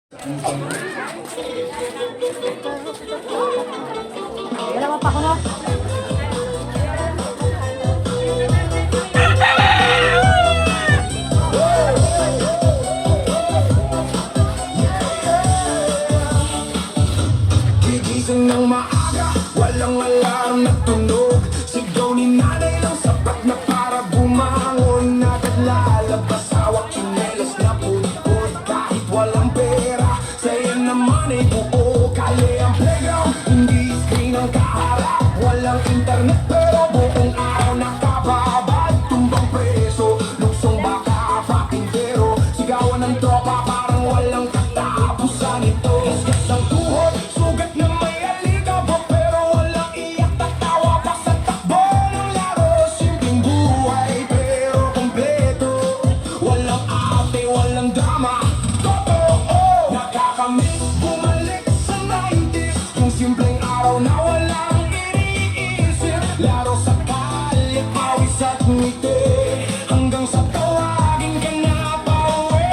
Dalawa pa ko na. Gigising ng maaga, walang alarm na tunog. Sigaw ni nanay lang sapat na para bumangon. Agad lalabas, hawak tsinelas na pulpul. Kahit walang pera, saya naman ay buo. Kali ang playground, hindi screen ang kaharap. Walang internet pero buong araw nakababad. Tumbang preso, luksong baka, patintero. Sigawan ng tropa parang walang katapusan ito. Gasgas ang tuhod, sugat na may alikabo. Pero walang iyak at tawa pa sa takbo ng laro. Simpleng buhay pero kompleto. Walang ate, walang drama. Totoo, nakakamiss bumalik sa 90s. Yung simpleng araw na walang iniisip. Laro sa kalye, pawis at ngiti. Hanggang sa tawagin ka na pauwi.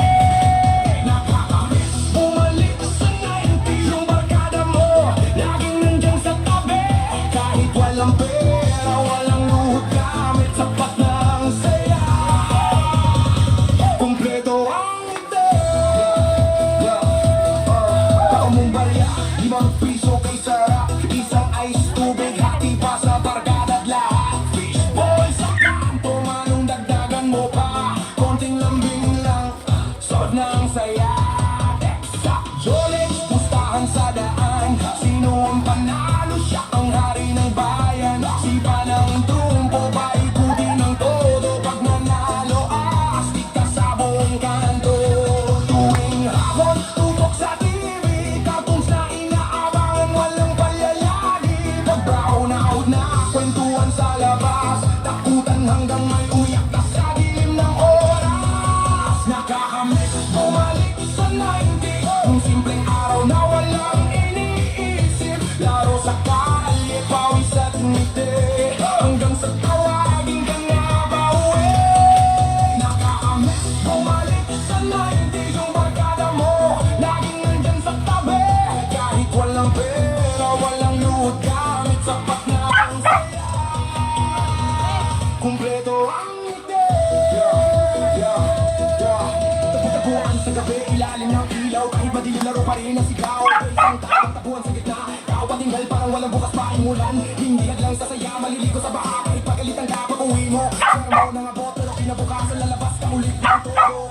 Nakakamiss bumalik sa 90s. Yung barkada mo, laging nandyan sa tabi. Kahit walang pera, walang luhod gamit, sapat na ang saya. Kompleto ang ngiti. Tao mong barya, 5 piso kay sarap. Isang ice tubig, hati pa sa barkada at lahat. Fishball sa kanto, manong dagdagan mo pa. Konting lambing lang, sod na ang saya. Teksa, Jolix, pustahan sa daan. Sino ang panalo, siya ang hari ng bayan. Sipa ng trumpo, paikutin ng todo. Pag nanalo, astig ka sa buong kanto. Tuwing hapon, tutok sa TV. Cartoons na inaabangan, walang palyalagi. Pag brown out na, kwentuhan sa labas. Takutan hanggang may uyak na sa dilim ng oras. Nakakamiss bumalik sa 90s. Yung simpleng araw na walang iniisip. Laro sa kalye, pawis at ngiti. Hanggang sa tawagin ka na pauwi. Nakakamiss bumalik sa 90s. Yung barkada mo, laging nandyan sa tabi. Kahit walang pera, walang luhod gamit, sapat na ang saya. Kumpleto ang ngiti. Tabu-tabuan sa gabi, ilalim ng ilaw. Kahit madilim, laro pa rin ang sigaw. Isang tabu-tabuan sa gitna, kawatinggal parang walang bukas pa imulan. Hindi hadlang sa saya, maliligo sa baha. Kahit pagalitan ka pag uwi mo. Sa'yo mo nang abot, pero kinabukasan lalabas ka ulit ng todo.